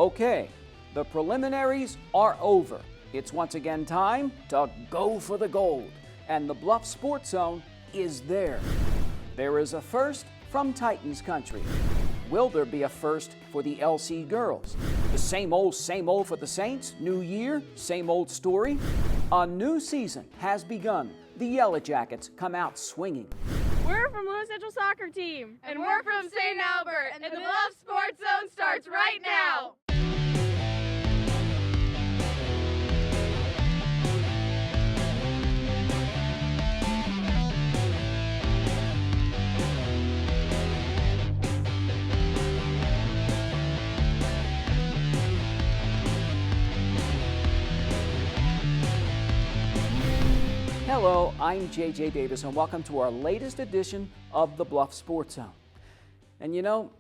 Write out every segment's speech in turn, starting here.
Okay, the preliminaries are over. It's once again time to go for the gold, and the Bluffs Sports Zone is there. There is a first from Titans country. Will there be a first for the LC girls? The same old for the Saints. New year, same old story. A new season has begun. The Yellow Jackets come out swinging. We're from Lewis Central Soccer Team. And we're from St. Albert. And the Bluffs Sports Zone starts right now. Hello, I'm J.J. Davis, and welcome to our latest edition of the Bluffs Sports Zone. And you know,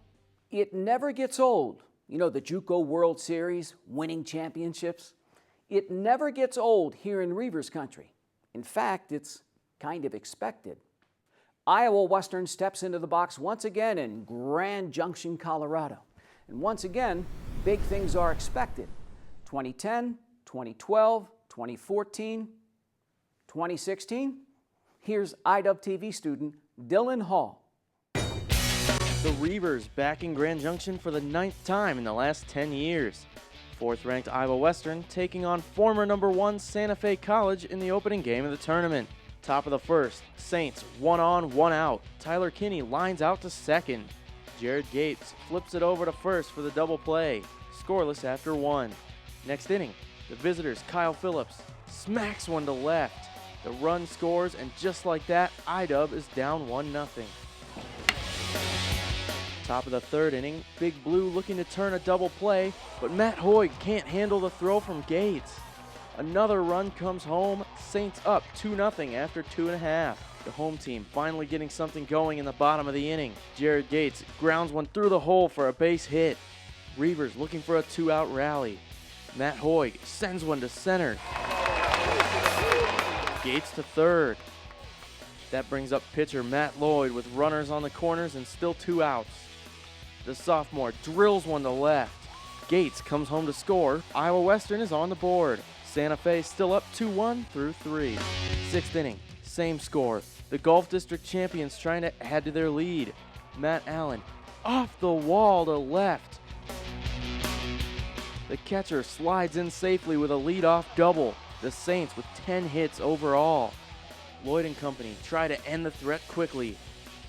it never gets old. You know, the JUCO World Series, winning championships. It never gets old here in Reavers country. In fact, it's kind of expected. Iowa Western steps into the box once again in Grand Junction, Colorado. And once again, big things are expected. 2010, 2012, 2014, 2016, here's IWTV student Dylan Hall. The Reavers back in Grand Junction for the 9th time in the last 10 years. 4th-ranked Iowa Western taking on former number 1 Santa Fe College in the opening game of the tournament. Top of the first, Saints 1 on, 1 out. Tyler Kinney lines out to second. Jared Gates flips it over to first for the double play. Scoreless after 1. Next inning, the visitors' Kyle Phillips smacks one to left. The run scores, and just like that, IW is down 1-0. Top of the 3rd inning, Big Blue looking to turn a double play, but Matt Hoig can't handle the throw from Gates. Another run comes home, Saints up 2-0 after 2.5. The home team finally getting something going in the bottom of the inning. Jared Gates grounds one through the hole for a base hit. Reavers looking for a 2-out rally. Matt Hoig sends one to center. Gates to 3rd. That brings up pitcher Matt Lloyd with runners on the corners and still 2 outs. The sophomore drills one to left. Gates comes home to score. Iowa Western is on the board. Santa Fe still up 2-1 through 3. 6th inning, same score. The Gulf District champions trying to add to their lead. Matt Allen off the wall to left. The catcher slides in safely with a leadoff double. The Saints with 10 hits overall. Lloyd and company try to end the threat quickly.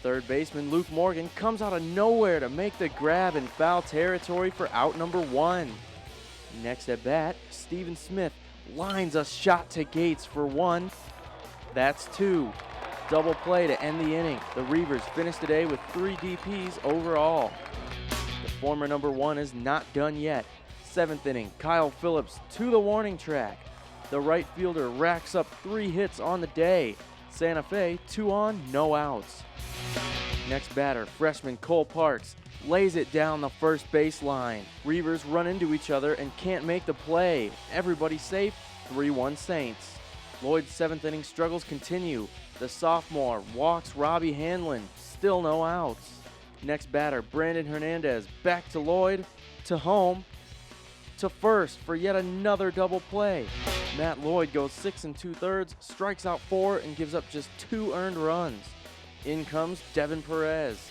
Third baseman Luke Morgan comes out of nowhere to make the grab in foul territory for out number 1. Next at bat, Steven Smith lines a shot to Gates for 1. That's 2. Double play to end the inning. The Reavers finish today with 3 DPs overall. The former number 1 is not done yet. 7th inning, Kyle Phillips to the warning track. The right fielder racks up 3 hits on the day. Santa Fe 2 on, no outs. Next batter, freshman Cole Parks lays it down the first baseline. Reavers run into each other and can't make the play. Everybody safe, 3-1 Saints. Lloyd's 7th inning struggles continue. The sophomore walks Robbie Hanlon, still no outs. Next batter, Brandon Hernandez back to Lloyd, to home, to first for yet another double play. Matt Lloyd goes 6 2/3, strikes out 4, and gives up just 2 earned runs. In comes Devin Perez.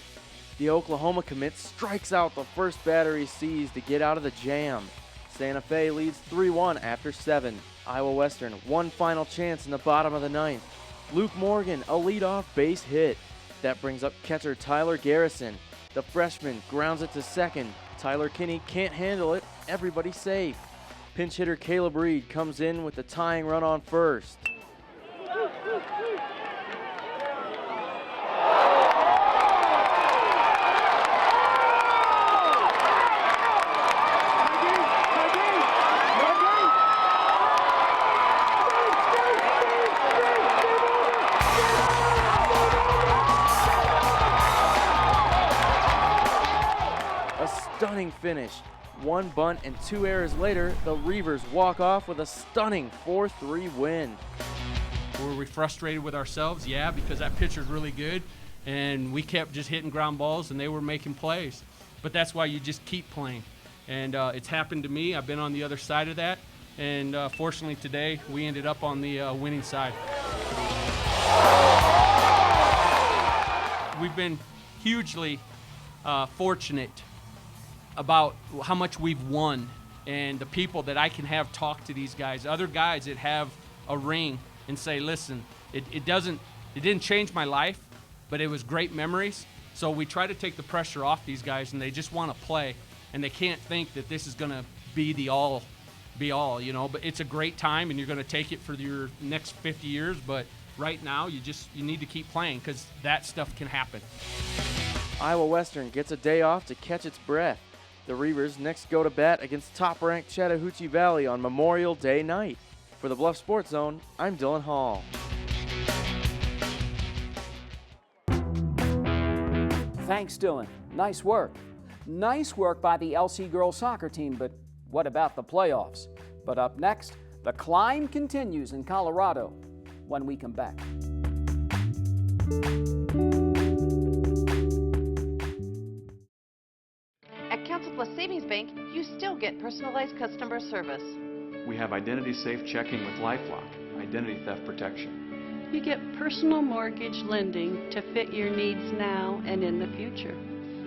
The Oklahoma commit strikes out the first batter he sees to get out of the jam. Santa Fe leads 3-1 after 7. Iowa Western, one final chance in the bottom of the 9th. Luke Morgan, a leadoff base hit. That brings up catcher Tyler Garrison. The freshman grounds it to second. Tyler Kinney can't handle it. Everybody safe. Pinch hitter Caleb Reed comes in with the tying run on first. A stunning finish. 1 bunt and 2 errors later, the Reavers walk off with a stunning 4-3 win. Were we frustrated with ourselves? Yeah, because that pitcher's really good, and we kept just hitting ground balls, and they were making plays. But that's why you just keep playing. And it's happened to me. I've been on the other side of that. And fortunately today, we ended up on the winning side. We've been hugely fortunate about how much we've won and the people that I can have talk to these guys, other guys that have a ring and say, listen, it didn't change my life, but it was great memories. So we try to take the pressure off these guys, and they just want to play, and they can't think that this is going to be the all, you know, but it's a great time, and you're going to take it for your next 50 years, but right now you need to keep playing because that stuff can happen. Iowa Western gets a day off to catch its breath. The Reavers next go to bat against top-ranked Chattahoochee Valley on Memorial Day night. For the Bluff Sports Zone, I'm Dylan Hall. Thanks, Dylan. Nice work. Nice work by the LC girls soccer team, but what about the playoffs? But up next, the climb continues in Colorado when we come back. At Council Plus Savings Bank, you still get personalized customer service. We have identity-safe checking with LifeLock, identity theft protection. You get personal mortgage lending to fit your needs now and in the future.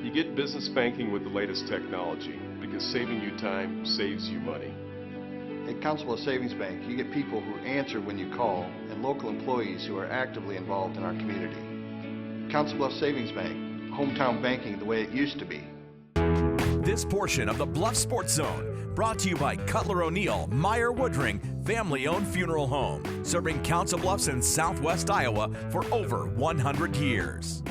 You get business banking with the latest technology because saving you time saves you money. At Council of Savings Bank, you get people who answer when you call and local employees who are actively involved in our community. Council Bluffs Savings Bank, hometown banking the way it used to be. This portion of the Bluff Sports Zone brought to you by Cutler O'Neill Meyer Woodring family-owned funeral home, serving Council Bluffs in southwest Iowa for over 100 years.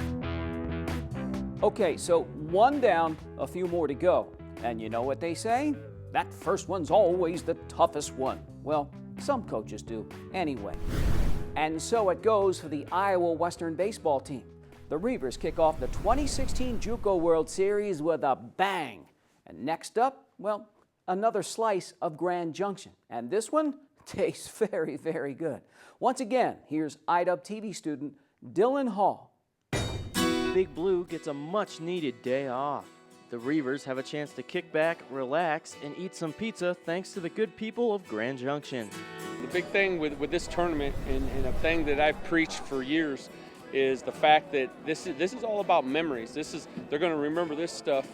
Okay, so one down, a few more to go. And you know what they say? That first one's always the toughest one. Well, some coaches do, anyway. And so it goes for the Iowa Western baseball team. The Reavers kick off the 2016 JUCO World Series with a bang. And next up, well, another slice of Grand Junction. And this one tastes very, very good. Once again, here's IDUB TV student Dylan Hall. Big Blue gets a much-needed day off. The Reavers have a chance to kick back, relax, and eat some pizza thanks to the good people of Grand Junction. The big thing with this tournament, and a thing that I've preached for years, is the fact that this is all about memories. They're going to remember this stuff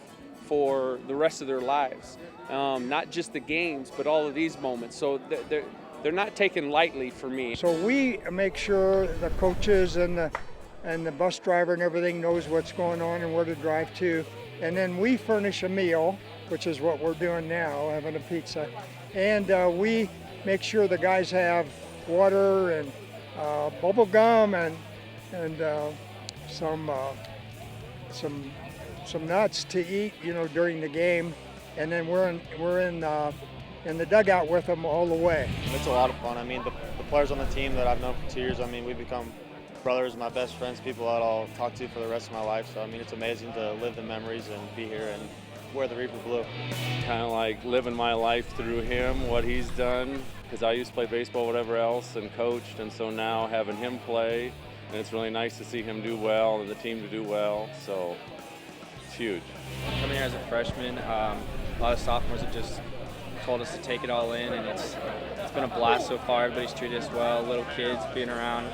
for the rest of their lives, not just the games, but all of these moments. So they're not taken lightly for me. So we make sure the coaches and the bus driver and everything knows what's going on and where to drive to. And then we furnish a meal, which is what we're doing now, having a pizza. And we make sure the guys have water and bubble gum and some nuts to eat, you know, during the game. And then we're in the dugout with them all the way. It's a lot of fun. I mean, the players on the team that I've known for 2 years, I mean, we've become brothers, my best friends, people that I'll talk to for the rest of my life. So, I mean, it's amazing to live the memories and be here and wear the Reaver blue. Kind of like living my life through him, what he's done, because I used to play baseball, whatever else, and coached, and so now having him play, and it's really nice to see him do well and the team to do well, so it's huge. Coming here as a freshman, a lot of sophomores have just told us to take it all in, and it's been a blast so far. Everybody's treated us well, little kids being around,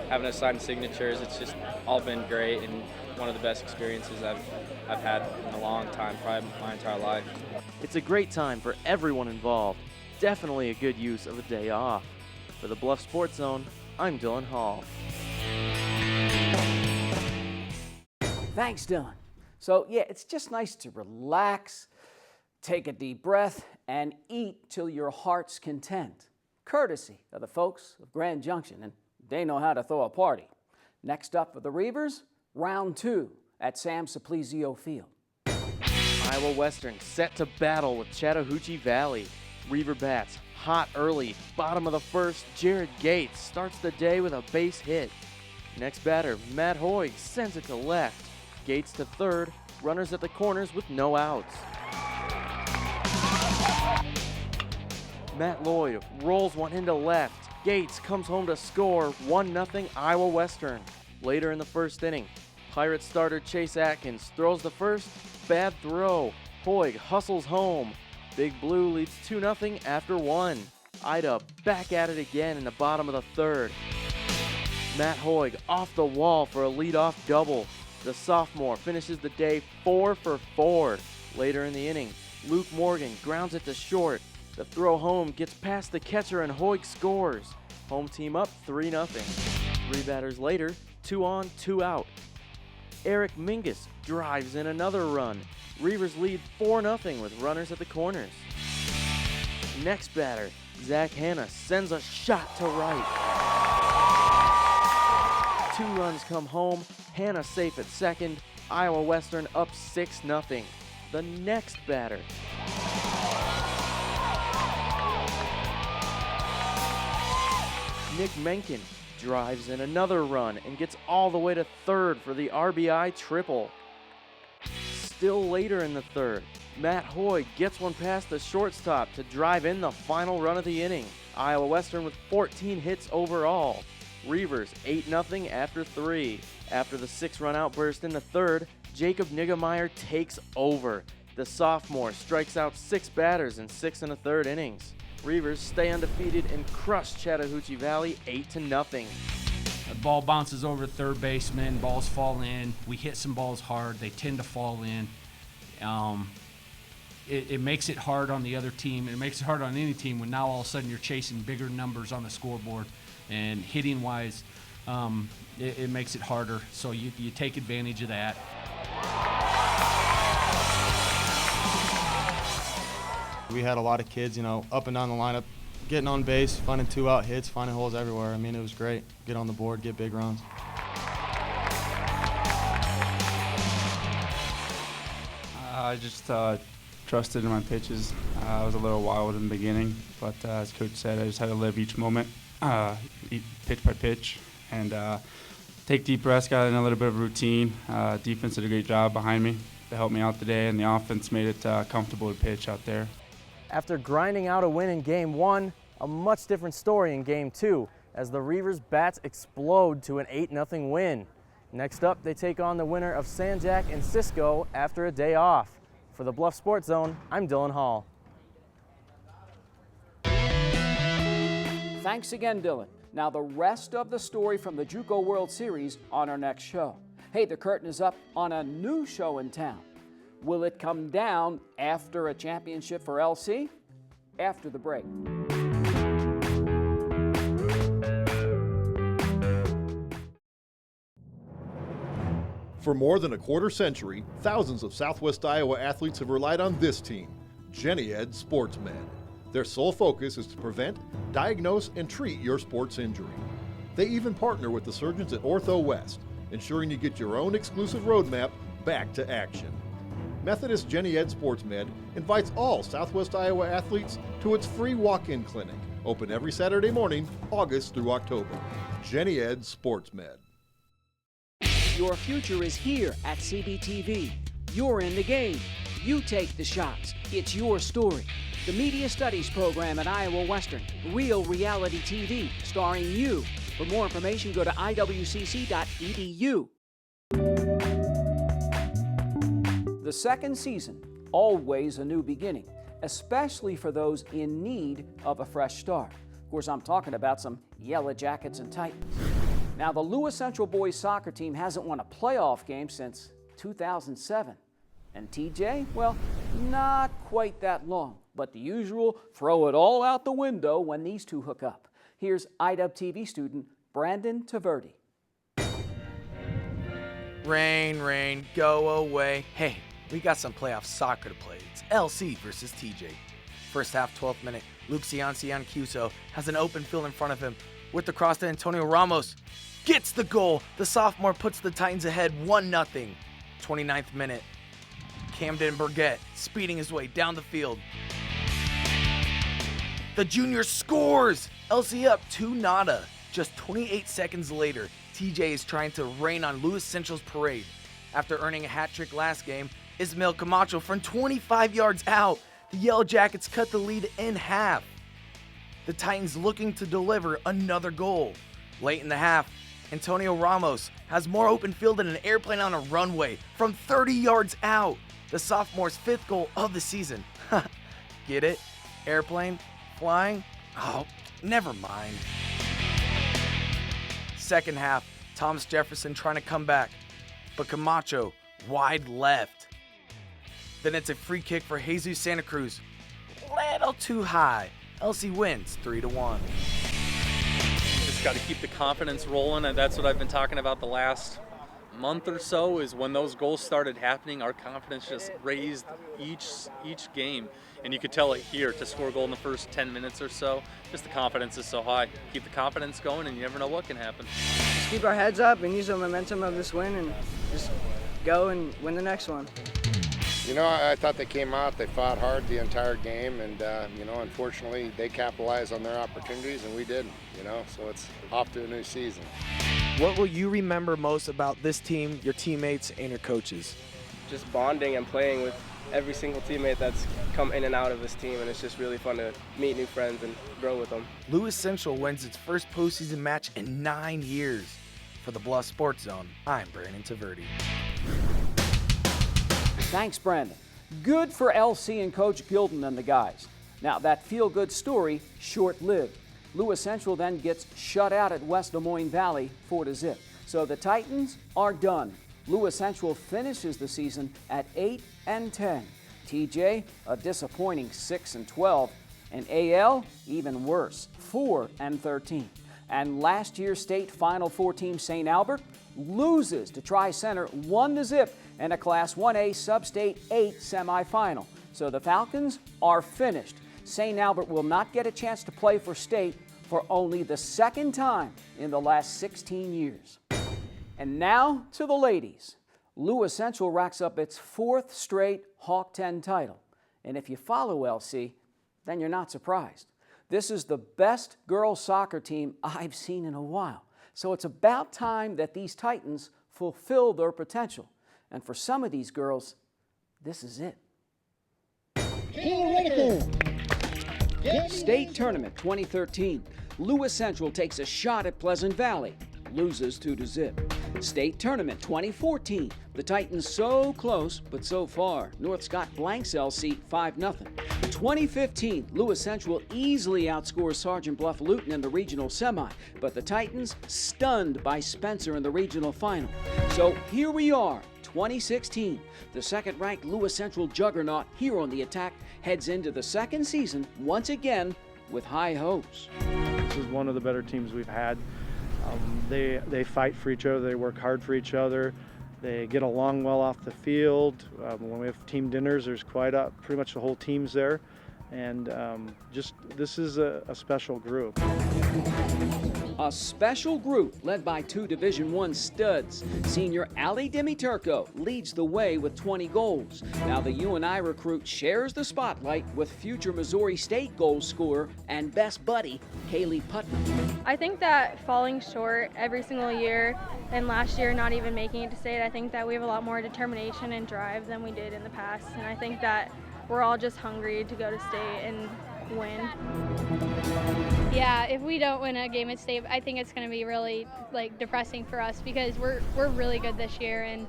having us sign signatures. It's just all been great and one of the best experiences I've had in a long time, probably my entire life. It's a great time for everyone involved. Definitely a good use of a day off. For the Bluff Sports Zone, I'm Dylan Hall. Thanks, Dylan. So yeah, it's just nice to relax, take a deep breath, and eat till your heart's content. Courtesy of the folks of Grand Junction, and they know how to throw a party. Next up for the Reavers, round 2 at Sam Simplizio Field. Iowa Western set to battle with Chattahoochee Valley. Reaver bats hot early. Bottom of the first, Jared Gates starts the day with a base hit. Next batter, Matt Hoy sends it to left. Gates to third, runners at the corners with no outs. Matt Lloyd rolls one into left. Gates comes home to score 1-0 Iowa Western. Later in the first inning, Pirates starter Chase Atkins throws the first, bad throw. Hoig hustles home. Big Blue leads 2-0 after 1. Ida back at it again in the bottom of the third. Matt Hoig off the wall for a leadoff double. The sophomore finishes the day 4 for 4. Later in the inning, Luke Morgan grounds it to short. The throw home gets past the catcher and Hoig scores. Home team up 3-0. 3 batters later, 2 on, 2 out. Eric Mingus drives in another run. Reavers lead 4-0 with runners at the corners. Next batter, Zach Hanna sends a shot to right. 2 runs come home, Hanna safe at second, Iowa Western up 6-0. The next batter. Nick Menken drives in another run and gets all the way to third for the RBI triple. Still later in the third, Matt Hoig gets one past the shortstop to drive in the final run of the inning. Iowa Western with 14 hits overall. Reavers 8-0 after 3. After the 6-run outburst in the third, Jacob Niggemeyer takes over. The sophomore strikes out 6 batters in 6 1/3 innings. Reavers stay undefeated and crush Chattahoochee Valley 8-0. The ball bounces over to third baseman, balls fall in. We hit some balls hard. They tend to fall in. It makes it hard on the other team. It makes it hard on any team when now all of a sudden you're chasing bigger numbers on the scoreboard. And hitting-wise, it makes it harder. So you take advantage of that. We had a lot of kids, up and down the lineup, getting on base, finding 2-out hits, finding holes everywhere. I mean, it was great. Get on the board, get big runs. I just trusted in my pitches. I was a little wild in the beginning, but as Coach said, I just had to live each moment, pitch by pitch, and take deep breaths, got in a little bit of routine. Defense did a great job behind me to help me out today, and the offense made it comfortable to pitch out there. After grinding out a win in Game 1, a much different story in Game 2 as the Reavers' bats explode to an 8-0 win. Next up, they take on the winner of Sanjak and Cisco after a day off. For the Bluff Sports Zone, I'm Dylan Hall. Thanks again, Dylan. Now the rest of the story from the JUCO World Series on our next show. Hey, the curtain is up on a new show in town. Will it come down after a championship for LC? After the break. For more than a quarter century, thousands of Southwest Iowa athletes have relied on this team, Jenny Ed SportsMed. Their sole focus is to prevent, diagnose, and treat your sports injury. They even partner with the surgeons at Ortho West, ensuring you get your own exclusive roadmap back to action. Methodist Jenny Ed SportsMed invites all Southwest Iowa athletes to its free walk-in clinic, open every Saturday morning, August through October. Jenny Ed SportsMed. Your future is here at CBTV. You're in the game. You take the shots. It's your story. The Media Studies program at Iowa Western. Real reality TV starring you. For more information, go to iwcc.edu. The second season, always a new beginning, especially for those in need of a fresh start. Of course, I'm talking about some Yellow Jackets and Titans. Now, the Lewis Central boys soccer team hasn't won a playoff game since 2007. And TJ, well, not quite that long, but the usual throw it all out the window when these two hook up. Here's IWTV student Brandon Taverdi. Rain, go away. Hey, we got some playoff soccer to play. It's LC versus TJ. First half, 12th minute, Luke Ciancian-Cuso has an open field in front of him with the cross to Antonio Ramos. Gets the goal. The sophomore puts the Titans ahead 1-0. 29th minute, Camden Burgett speeding his way down the field. The junior scores! LC up 2-0. Just 28 seconds later, TJ is trying to rain on Lewis Central's parade. After earning a hat trick last game, Ismael Camacho from 25 yards out. The Yellow Jackets cut the lead in half. The Titans looking to deliver another goal. Late in the half, Antonio Ramos has more open field than an airplane on a runway from 30 yards out. the sophomore's 5th goal of the season. Get it? Airplane? Flying? Oh, never mind. Second half, Thomas Jefferson trying to come back, but Camacho wide left. Then it's a free kick for Jesus Santa Cruz. Little too high. LC wins 3-1. Just got to keep the confidence rolling, and that's what I've been talking about the last month or so, is when those goals started happening, our confidence just raised each game. And you could tell it here, to score a goal in the first 10 minutes or so, just the confidence is so high. Keep the confidence going and you never know what can happen. Just keep our heads up and use the momentum of this win and just go and win the next one. You know, I thought they came out, they fought hard the entire game, and, you know, unfortunately they capitalized on their opportunities and we didn't, you know, so it's off to a new season. What will you remember most about this team, your teammates, and your coaches? Just bonding and playing with every single teammate that's come in and out of this team, and it's just really fun to meet new friends and grow with them. Lewis Central wins its first postseason match in 9 years. For the Bluffs Sports Zone, I'm Brandon Taverdi. Thanks, Brandon. Good for LC and Coach Gilden and the guys. Now, that feel-good story, short-lived. Lewis Central then gets shut out at West Des Moines Valley 4-0. So the Titans are done. Lewis Central finishes the season at 8-10. TJ, a disappointing 6-12. And AL, even worse, 4-13. And last year's state Final Four team St. Albert loses to Tri-Center 1-0 in a Class 1A Sub-State 8 semifinal. So the Falcons are finished. St. Albert will not get a chance to play for state for only the second time in the last 16 years. And now to the ladies. Lewis Central racks up its 4th straight Hawk 10 title. And if you follow LC, then you're not surprised. This is the best girls soccer team I've seen in a while. So it's about time that these Titans fulfill their potential. And for some of these girls, this is it. State Tournament 2013. Lewis Central takes a shot at Pleasant Valley, loses 2-0. State Tournament 2014. The Titans so close, but so far. North Scott blanks LC 5-0. 2015, Lewis Central easily outscores Sergeant Bluff Luton in the regional semi, but the Titans stunned by Spencer in the regional final. So here we are, 2016. The second-ranked Lewis Central juggernaut here on the attack heads into the second season once again with high hopes. This is one of the better teams we've had. They fight for each other, they work hard for each other, they get along well off the field. When we have team dinners, there's pretty much the whole team's there, and this is a special group. A special group led by 2 Division I studs. Senior Ali Demiturco leads the way with 20 goals. Now the UNI recruit shares the spotlight with future Missouri State goal scorer and best buddy, Kaylee Putnam. I think that falling short every single year, and last year not even making it to state, I think that we have a lot more determination and drive than we did in the past. And I think that we're all just hungry to go to state and win. Yeah, if we don't win a game at state, I think it's going to be really depressing for us, because we're really good this year, and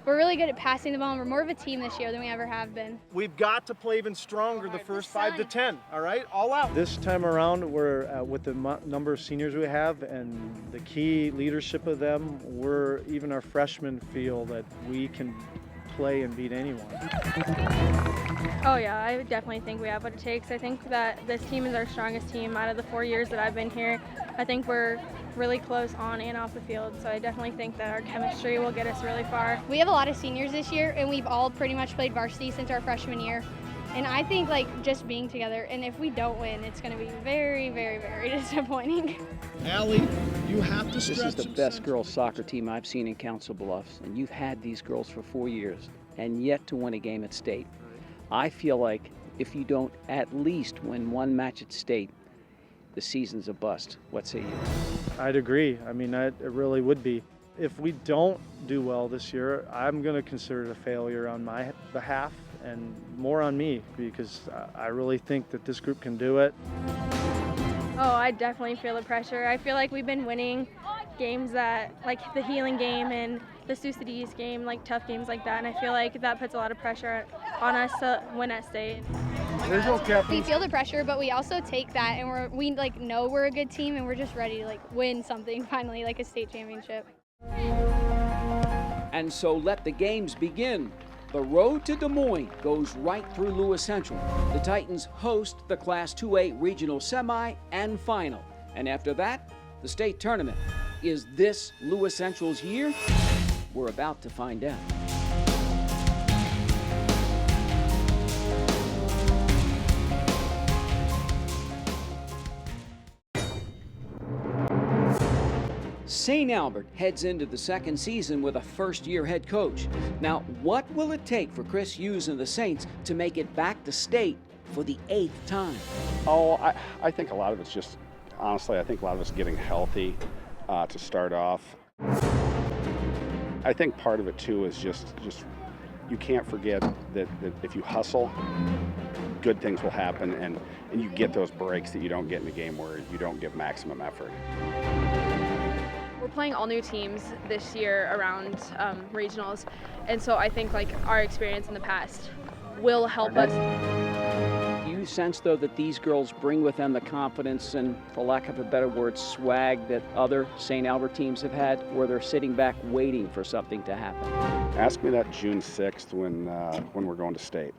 we're really good at passing the ball, and we're more of a team this year than we ever have been. We've got to play even stronger the first 5 to 10, all right? All out. This time around, we're with the number of seniors we have and the key leadership of them, even our freshmen feel that we can play and beat anyone. Oh yeah, I definitely think we have what it takes. I think that this team is our strongest team out of the 4 years that I've been here. I think we're really close on and off the field, so I definitely think that our chemistry will get us really far. We have a lot of seniors this year, and we've all pretty much played varsity since our freshman year. And I think just being together, and if we don't win, it's going to be very, very, very disappointing. Allie, you have to This is the best girls soccer team I've seen in Council Bluffs, and you've had these girls for 4 years and yet to win a game at state. I feel like if you don't at least win one match at state, the season's a bust. What say you? I'd agree. I mean, it really would be. If we don't do well this year, I'm going to consider it a failure on my behalf and more on me, because I really think that this group can do it. Oh, I definitely feel the pressure. I feel like we've been winning games that, like the healing game and the Sioux City East game, like tough games like that, and I feel like that puts a lot of pressure on us to win at state. We feel the pressure, but we also take that, and we like know we're a good team, and we're just ready to like win something finally, like a state championship. And so let the games begin. The road to Des Moines goes right through Lewis Central. The Titans host the Class 2A regional semi and final. And after that, the state tournament. Is this Lewis Central's year? We're about to find out. St. Albert heads into the second season with a first-year head coach. Now, what will it take for Chris Hughes and the Saints to make it back to state for the 8th time? Oh, I think a lot of it's just, honestly, I think a lot of it's getting healthy to start off. I think part of it, too, is just you can't forget that if you hustle, good things will happen, and you get those breaks that you don't get in a game where you don't give maximum effort. We're playing all new teams this year around regionals, and so I think like our experience in the past will help us. Do you sense, though, that these girls bring with them the confidence and, for lack of a better word, swag that other St. Albert teams have had, where they're sitting back waiting for something to happen? Ask me that June 6th when we're going to state.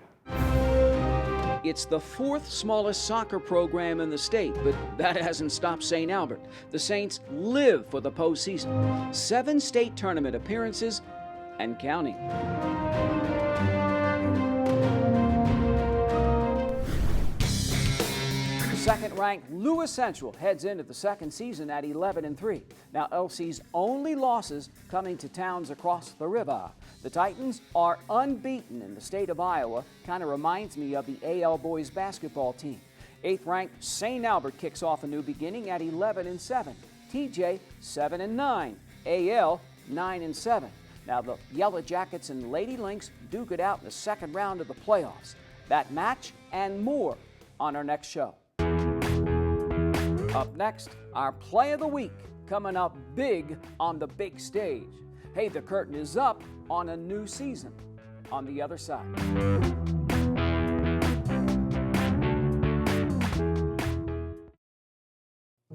It's the 4th smallest soccer program in the state, but that hasn't stopped St. Albert. The Saints live for the postseason. 7 state tournament appearances and counting. Second-ranked Lewis Central heads into the second season at 11-3. Now, LC's only losses coming to towns across the river. The Titans are unbeaten in the state of Iowa. Kind of reminds me of the AL boys basketball team. 8th-ranked St. Albert kicks off a new beginning at 11-7. TJ 7-9. AL 9-7. Now, the Yellow Jackets and Lady Lynx duke it out in the second round of the playoffs. That match and more on our next show. Up next, our Play of the Week, coming up big on the big stage. Hey, the curtain is up on a new season. On the other side.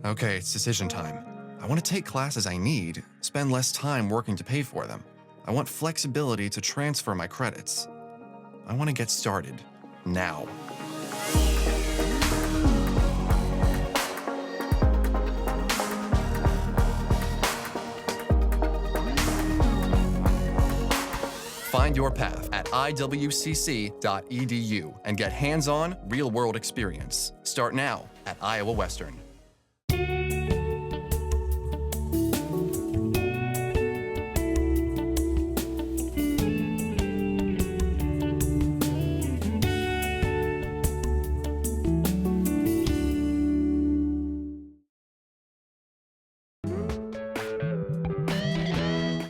Okay, it's decision time. I want to take classes I need, spend less time working to pay for them. I want flexibility to transfer my credits. I want to get started now. Find your path at iwcc.edu and get hands-on, real-world experience. Start now at Iowa Western.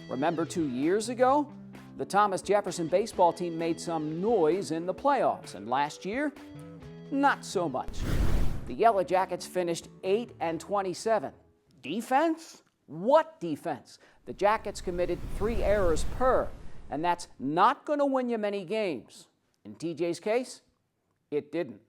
Remember 2 years ago? The Thomas Jefferson baseball team made some noise in the playoffs, and last year, not so much. The Yellow Jackets finished 8-27. Defense? What defense? The Jackets committed 3 errors per, and that's not going to win you many games. In TJ's case, it didn't.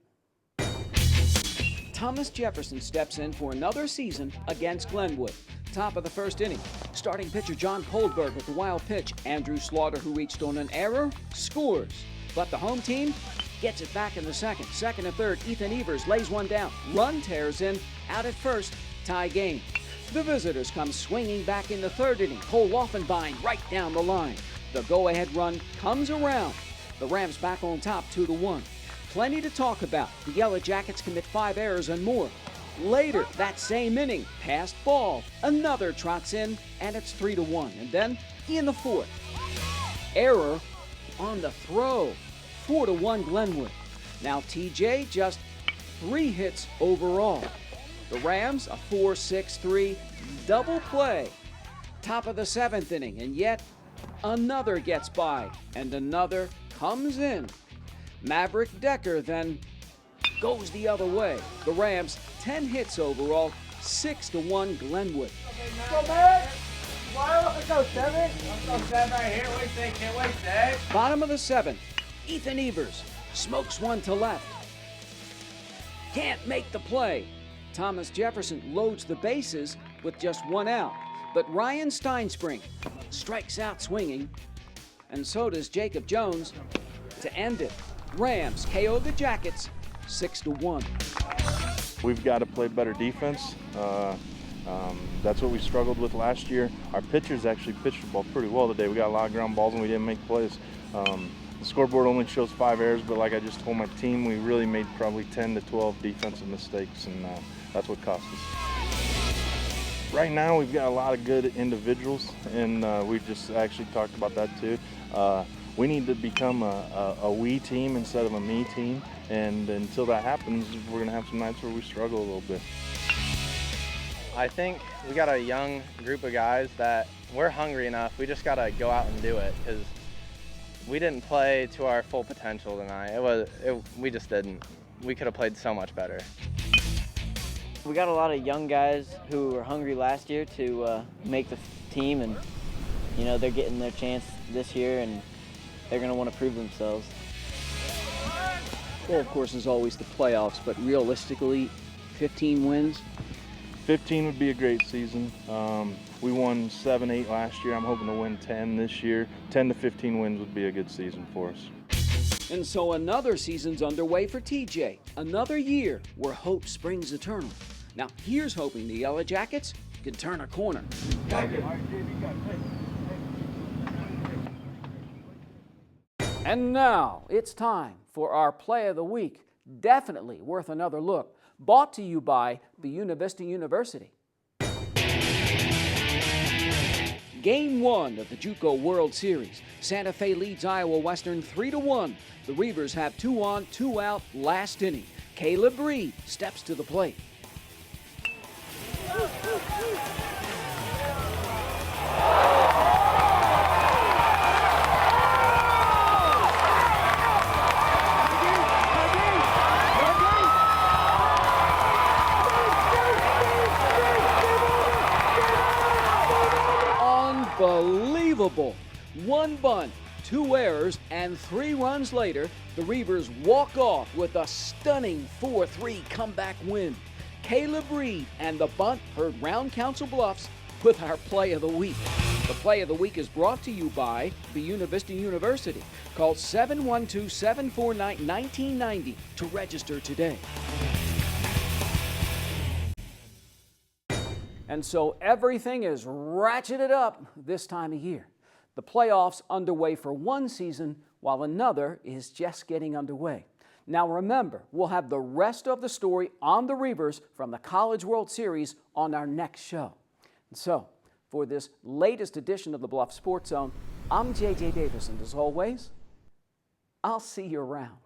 Thomas Jefferson steps in for another season against Glenwood. Top of the first inning, starting pitcher John Koldberg with the wild pitch. Andrew Slaughter, who reached on an error, scores. But the home team gets it back in the second. Second and third, Ethan Evers lays one down. Run tears in, out at first, tie game. The visitors come swinging back in the third inning. Cole Laufenbein right down the line. The go-ahead run comes around. The Rams back on top 2-1. Plenty to talk about. The Yellow Jackets commit 5 errors and more. Later, that same inning, passed ball. Another trots in, and it's 3-1. And then, in the fourth, error on the throw. 4-1 Glenwood. Now TJ just 3 hits overall. The Rams a 4-6-3 double play. Top of the 7th inning, and yet another gets by, and another comes in. Maverick Decker then goes the other way. The Rams 10 hits overall, 6-1 Glenwood. Let's go 7. Let's go 7 right here. Wait, 6. Can't wait, 6. Bottom of the 7th, Ethan Evers smokes one to left. Can't make the play. Thomas Jefferson loads the bases with just one out. But Ryan Steinspring strikes out swinging, and so does Jacob Jones to end it. Rams KO the Jackets 6-1. We've got to play better defense. That's what we struggled with last year. Our pitchers actually pitched the ball pretty well today. We got a lot of ground balls and we didn't make plays. The scoreboard only shows 5 errors, but like I just told my team, we really made probably 10 to 12 defensive mistakes, and that's what cost us. Right now, we've got a lot of good individuals, and we just actually talked about that too. We need to become a we team instead of a me team, and until that happens, we're going to have some nights where we struggle a little bit. I think we got a young group of guys that we're hungry enough. We just got to go out and do it, because we didn't play to our full potential tonight. We just didn't. We could have played so much better. We got a lot of young guys who were hungry last year to make the team, and they're getting their chance this year, and they're going to want to prove themselves. Well, of course, as always, the playoffs, but realistically, 15 wins? 15 would be a great season. We won 7-8 last year. I'm hoping to win 10 this year. 10 to 15 wins would be a good season for us. And so another season's underway for TJ. Another year where hope springs eternal. Now, here's hoping the Yellow Jackets can turn a corner. And now it's time for our Play of the Week. Definitely worth another look. Brought to you by Buena-Vista University. Game 1 of the JUCO World Series. Santa Fe leads Iowa Western 3-1. The Reavers have 2 on, 2 out, last inning. Caleb Reed steps to the plate. Unbelievable. 1 bunt, 2 errors, and 3 runs later, the Reavers walk off with a stunning 4-3 comeback win. Caleb Reed and the bunt heard round Council Bluffs with our Play of the Week. The Play of the Week is brought to you by Buena-Vista University. Call 712-749-1990 to register today. And so everything is ratcheted up this time of year. The playoffs underway for one season while another is just getting underway. Now remember, we'll have the rest of the story on the Reavers from the College World Series on our next show. And so, for this latest edition of the Bluff Sports Zone, I'm J.J. Davis, and as always, I'll see you around.